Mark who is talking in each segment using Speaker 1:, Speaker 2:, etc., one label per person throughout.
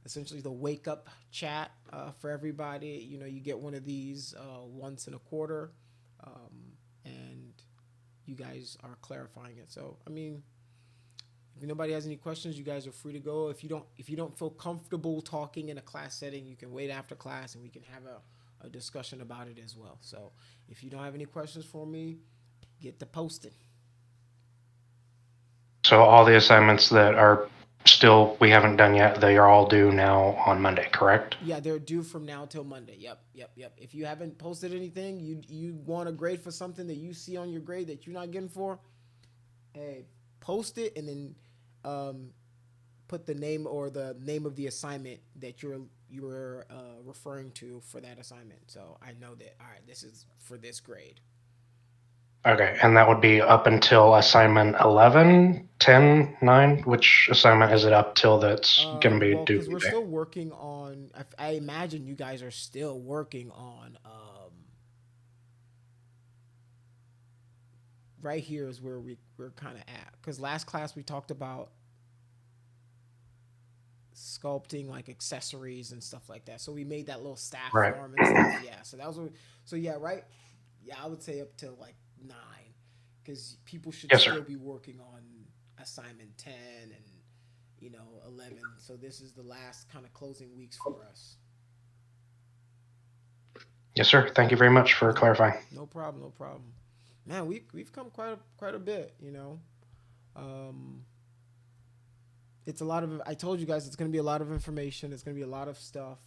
Speaker 1: essentially the wake up chat for everybody. You know, you get one of these once in a quarter, and you guys are clarifying it. So, I mean, if nobody has any questions, you guys are free to go. If you don't feel comfortable talking in a class setting, you can wait after class and we can have a discussion about it as well. So if you don't have any questions for me, get to posting.
Speaker 2: So all the assignments that are still we haven't done yet, they are all due now on Monday, correct?
Speaker 1: Yeah, they're due from now till Monday. Yep, yep, yep. If you haven't posted anything, you want a grade for something that you see on your grade that you're not getting for, hey, post it and then um, put the name or the name of the assignment that you're referring to for that assignment. So I know that all right, this is for this grade.
Speaker 2: Okay, and that would be up until assignment 11, 10, 9. Which assignment is it up till that's going to be
Speaker 1: Well,
Speaker 2: due
Speaker 1: because we're
Speaker 2: today?
Speaker 1: still working on. I imagine you guys are still working on. Right here is where we're kind of at. Because last class we talked about sculpting like accessories and stuff like that. So we made that little staff
Speaker 2: Right.
Speaker 1: form and stuff. Yeah. So that was what. So yeah, right. Yeah, I would say up to like 9, because people should
Speaker 2: Yes, sir.
Speaker 1: still be working on assignment 10 and 11. So this is the last kind of closing weeks for us.
Speaker 2: Yes, sir. Thank you very much for
Speaker 1: No,
Speaker 2: clarifying.
Speaker 1: no problem, no problem. Man, we've come quite a bit. Um, it's a lot of. I told you guys it's gonna be a lot of information. It's gonna be a lot of stuff.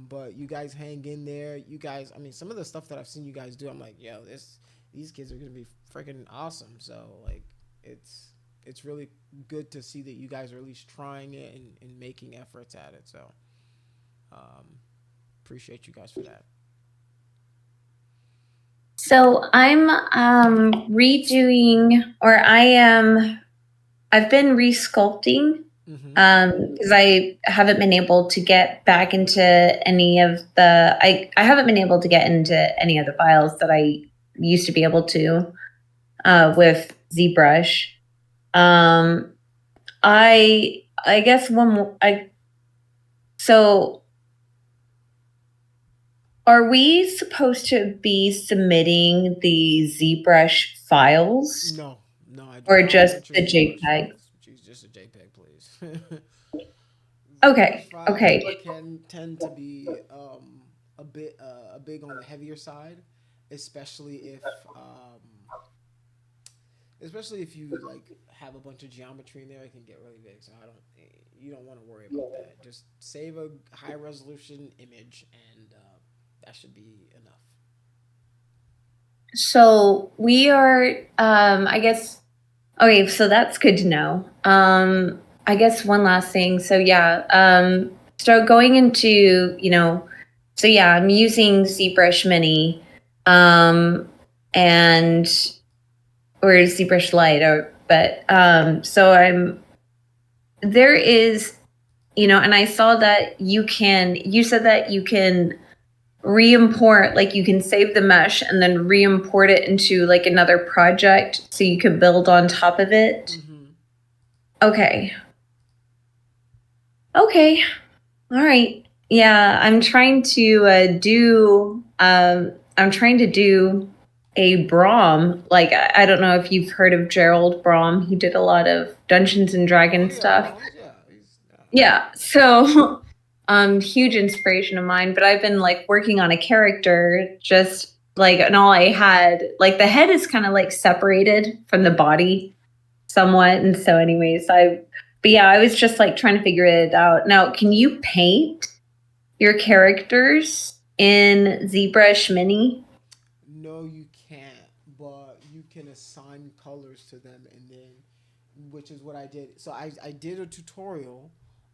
Speaker 1: But you guys hang in there. You guys, I mean, some of the stuff that I've seen you guys do, I'm like, yo, these kids are gonna be freaking awesome. So like, it's really good to see that you guys are at least trying it and making efforts at it. So um, appreciate you guys for that.
Speaker 3: So I'm redoing, or I've been resculpting
Speaker 1: Mm-hmm.
Speaker 3: because I haven't been able to get back into any of I haven't been able to get into any of the files that I used to be able to with ZBrush. Um, I guess so are we supposed to be submitting the ZBrush files
Speaker 1: No, no,
Speaker 3: or
Speaker 1: I don't
Speaker 3: just
Speaker 1: want your
Speaker 3: the
Speaker 1: ZBrush
Speaker 3: JPEG?
Speaker 1: files. Jeez, just a JPEG, please. ZBrush
Speaker 3: Okay,
Speaker 1: files
Speaker 3: okay.
Speaker 1: can tend to be a big on the heavier side, especially if you like have a bunch of geometry in there. It can get really big. So I don't you don't want to worry about that. Just save a high resolution image, and that should be enough.
Speaker 3: So we are, I guess, okay, so that's good to know. I guess one last thing. So yeah, so going into, so yeah, I'm using ZBrush Mini, and or ZBrush Lite, but so there is, and I saw that you said that you can re-import, like you can save the mesh and then re-import it into like another project so you can build on top of it.
Speaker 1: Mm-hmm.
Speaker 3: Okay. Okay. All right. Yeah, I'm trying to do a Braum. Like I don't know if you've heard of Gerald Braum. He did a lot of Dungeons and
Speaker 1: Oh
Speaker 3: Dragons
Speaker 1: yeah,
Speaker 3: stuff.
Speaker 1: Brahms. Yeah, he's
Speaker 3: Yeah. So huge inspiration of mine, but I've been like working on a character just like, and all I had, like the head is kind of like separated from the body somewhat. And so anyways, but yeah, I was just like trying to figure it out. Now, can you paint your characters in ZBrush Mini?
Speaker 1: no, you can't, but you can assign colors to them, and then, which is what I did. So I did a tutorial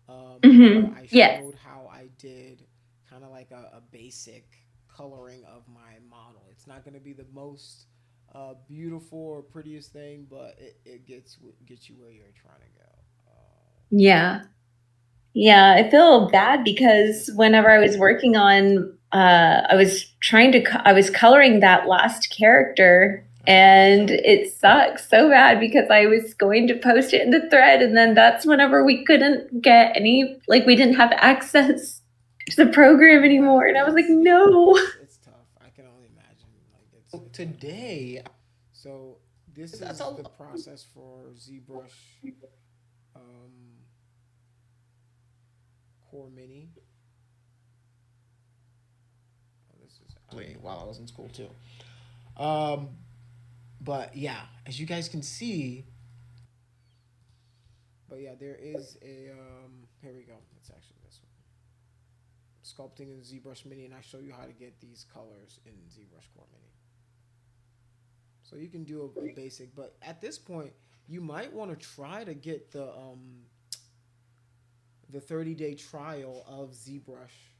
Speaker 1: where I
Speaker 3: Yes.
Speaker 1: showed how I did kind of like a basic coloring of my model. It's not going to be the most beautiful or prettiest thing, but it gets you where you're trying to go.
Speaker 3: Yeah. Yeah, I feel bad because whenever I was working on, I was coloring that last character, And it sucks so bad because I was going to post it in the thread, and then that's whenever we couldn't get any, like, we didn't have access to the program anymore, and I was like, no.
Speaker 1: It's tough. I can only imagine. Like it's
Speaker 4: Today,
Speaker 1: so. This is
Speaker 4: That's all.
Speaker 1: the process for ZBrush um, Core Mini. Oh, this is
Speaker 4: while I was in school too. Um, but yeah, as you guys can see,
Speaker 1: But yeah, there is a here we go. It's actually this one. Sculpting in ZBrush Mini, and I show you how to get these colors in ZBrush Core Mini. So you can do a basic, but at this point, you might want to try to get the 30-day trial of ZBrush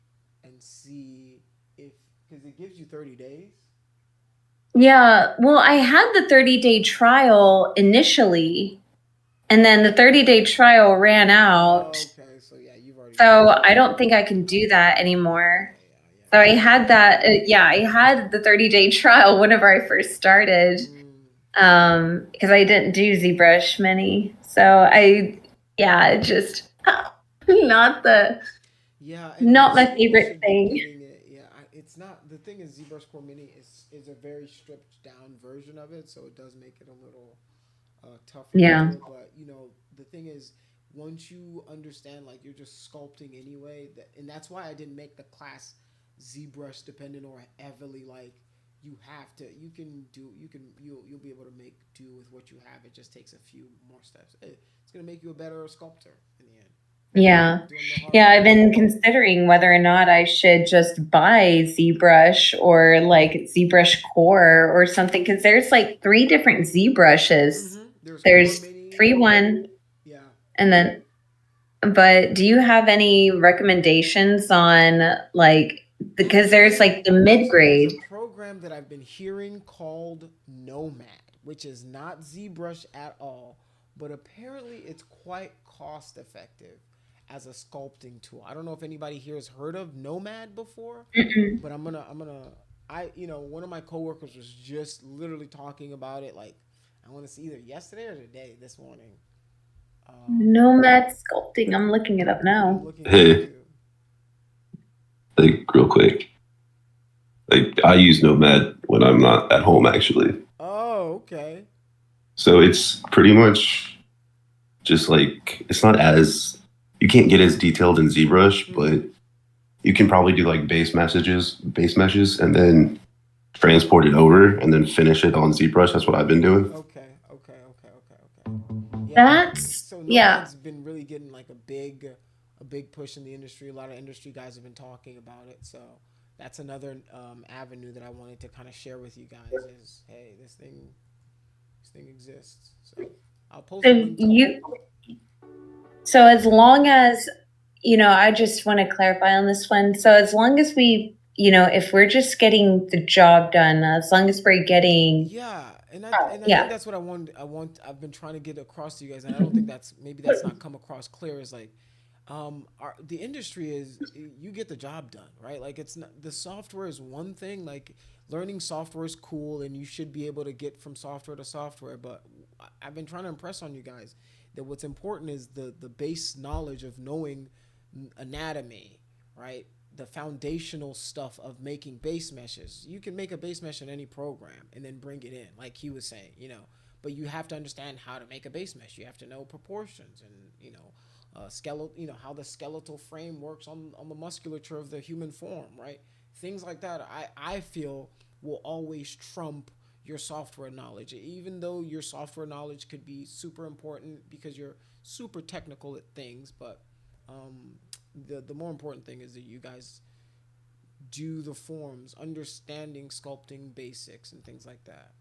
Speaker 1: and see if, because it gives you 30 days.
Speaker 3: Yeah, well, I had the 30-day trial initially, and then the 30-day trial ran out.
Speaker 1: Okay, so yeah, you've already.
Speaker 3: So I don't think I can do that anymore.
Speaker 1: Yeah.
Speaker 3: So I had that, I had the 30-day trial whenever I first started, because I didn't do ZBrush Mini. So it just not the
Speaker 1: Yeah,
Speaker 3: not my
Speaker 1: people
Speaker 3: favorite
Speaker 1: should be
Speaker 3: thing.
Speaker 1: getting it. Yeah, it's not. The thing is, ZBrush Core Mini is a very stripped down version of it, so it does make it a little tougher.
Speaker 3: Yeah.
Speaker 1: To do, but the thing is, once you understand, like you're just sculpting anyway, and that's why I didn't make the class ZBrush dependent or heavily like you have to. You'll be able to make do with what you have. It just takes a few more steps. It's gonna make you a better sculptor in the end.
Speaker 3: Yeah.
Speaker 1: Doing the hard
Speaker 3: Yeah, I've
Speaker 1: work.
Speaker 3: been considering whether or not I should just buy ZBrush or like ZBrush Core or something, because there's like 3 different ZBrushes. There's
Speaker 1: Core Mini.
Speaker 3: free one,
Speaker 1: Yeah.
Speaker 3: and then, but do you have any recommendations on like, because there's like the mid-grade?
Speaker 1: There's a program that I've been hearing called Nomad, which is not ZBrush at all, but apparently it's quite cost effective as a sculpting tool. I don't know if anybody here has heard of Nomad before,
Speaker 3: Mm-mm.
Speaker 1: but one of my coworkers was just literally talking about it. Like, I want to see either yesterday or today, this morning.
Speaker 3: Nomad sculpting. I'm looking it up
Speaker 1: I'm
Speaker 3: now.
Speaker 1: looking at
Speaker 5: Hey.
Speaker 1: it too.
Speaker 5: Like real quick. Like I use Nomad when I'm not at home actually.
Speaker 1: Oh, okay.
Speaker 5: So it's pretty much just like it's not as you can't get as detailed in ZBrush, but you can probably do like base meshes, and then transport it over and then finish it on ZBrush. That's what I've been doing.
Speaker 1: Okay.
Speaker 3: That's
Speaker 1: So
Speaker 3: yeah.
Speaker 1: Nomad's been really getting like a big push in the industry. A lot of industry guys have been talking about it. So that's another avenue that I wanted to kind of share with you guys. Is hey, this thing exists. So I'll post a
Speaker 3: So
Speaker 1: link to it.
Speaker 3: so as long as, I just want to clarify on this one. So as long as we, if we're just getting the job done, as long as we're getting,
Speaker 1: Yeah, and I
Speaker 3: yeah.
Speaker 1: think that's what I want. I've been trying to get across to you guys, and I don't think that's not come across clear. Is like, the industry is you get the job done, right? Like it's not the software is one thing. Like learning software is cool, and you should be able to get from software to software. But I've been trying to impress on you guys that what's important is the base knowledge of knowing anatomy, right? The foundational stuff of making base meshes. You can make a base mesh in any program and then bring it in, like he was saying, But you have to understand how to make a base mesh. You have to know proportions and how the skeletal frame works on the musculature of the human form, right? Things like that. I feel will always trump your software knowledge, even though your software knowledge could be super important because you're super technical at things, but the more important thing is that you guys do the forms, understanding sculpting basics and things like that.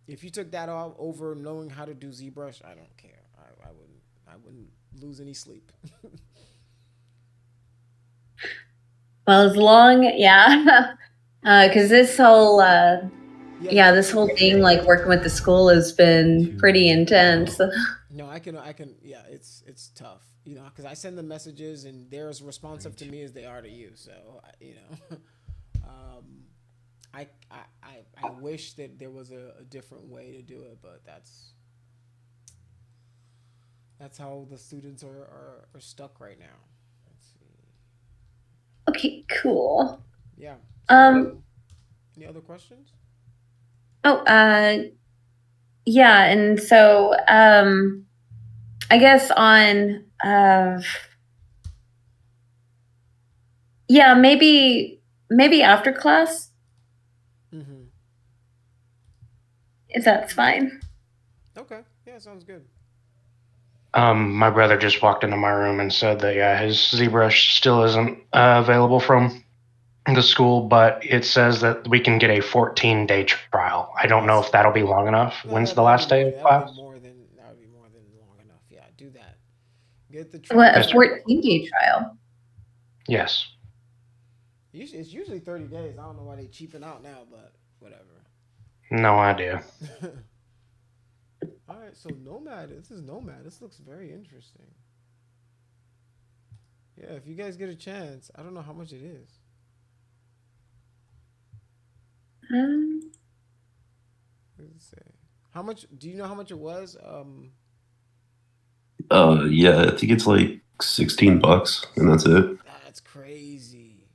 Speaker 1: If you took that all over knowing how to do ZBrush, I don't care. I wouldn't lose any sleep.
Speaker 3: Well, as long, because this whole, this whole thing, like working with the school, has been pretty intense.
Speaker 1: No, I can. Yeah, it's tough, because I send them messages and they're as responsive to me as they are to you. So, I wish that there was a different way to do it, but that's how the students are stuck right now. Let's see.
Speaker 3: Okay, cool.
Speaker 1: Yeah.
Speaker 3: Um,
Speaker 1: So, any other questions?
Speaker 3: oh, yeah, and so I guess on yeah, maybe after class,
Speaker 1: Mm-hmm.
Speaker 3: if that's fine.
Speaker 1: Okay. Yeah, sounds good.
Speaker 2: My brother just walked into my room and said that yeah, his ZBrush still isn't available from the school, but it says that we can get a 14-day trial. I don't know if that'll be long enough.
Speaker 1: No,
Speaker 2: When's the
Speaker 1: that'll be
Speaker 2: last day
Speaker 1: more.
Speaker 2: of class?
Speaker 1: That'll be more than long enough. Yeah, do that. Get the
Speaker 3: What, a
Speaker 1: trial.
Speaker 2: Yes, sir.
Speaker 3: 14-day trial?
Speaker 2: Yes.
Speaker 1: It's usually 30 days. I don't know why they cheaping out now, but whatever.
Speaker 2: No idea.
Speaker 1: All right, so Nomad. This is Nomad. This looks very interesting. Yeah, if you guys get a chance, I don't know how much it is.
Speaker 3: Um,
Speaker 1: What does it say? How much? Do you know how much it was?
Speaker 5: Yeah, I think it's like $16, and that's it.
Speaker 1: That's crazy.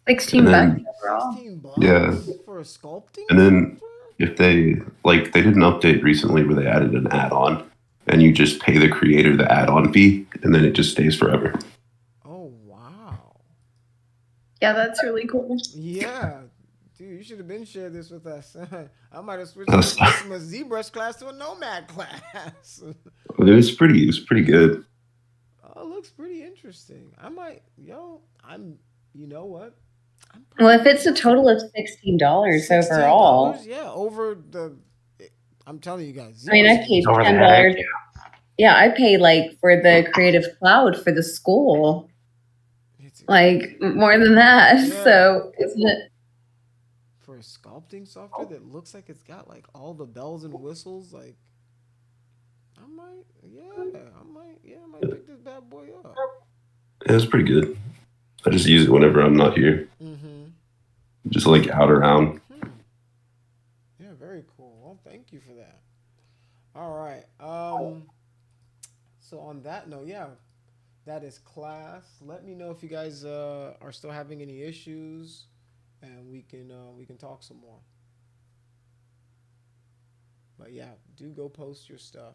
Speaker 3: 16
Speaker 5: And
Speaker 3: bucks
Speaker 5: then
Speaker 3: overall.
Speaker 1: 16
Speaker 5: yeah,
Speaker 1: bucks for a sculpting
Speaker 5: and then
Speaker 1: software?
Speaker 5: if they did an update recently where they added an add-on, and you just pay the creator the add-on fee, and then it just stays forever.
Speaker 1: Oh wow.
Speaker 3: Yeah, that's really cool.
Speaker 1: Yeah. Dude, you should have been shared this with us. I might have switched
Speaker 5: That's,
Speaker 1: from a ZBrush class to a Nomad class.
Speaker 5: it's pretty good.
Speaker 1: Oh, it looks pretty interesting. I might, you know what? I'm
Speaker 3: Well, if
Speaker 1: probably
Speaker 3: it's a total of $16 overall,
Speaker 1: $16, yeah, over I'm telling you guys,
Speaker 3: I mean, I
Speaker 1: ZBrush is
Speaker 3: paid
Speaker 2: Over the
Speaker 3: $10.
Speaker 2: headache.
Speaker 3: Yeah, I pay like for the Creative Cloud for the school,
Speaker 1: it's
Speaker 3: like
Speaker 1: expensive.
Speaker 3: more than that.
Speaker 1: Yeah.
Speaker 3: So isn't it?
Speaker 1: For a sculpting software that looks like it's got like all the bells and whistles, like I might pick this bad boy up.
Speaker 5: It was pretty good. I just use it whenever I'm not here,
Speaker 1: Mm-hmm.
Speaker 5: just like out around.
Speaker 1: Yeah, very cool. Well, thank you for that. All right. So on that note, yeah, that is class. Let me know if you guys are still having any issues, and we can talk some more. But yeah, do go post your stuff.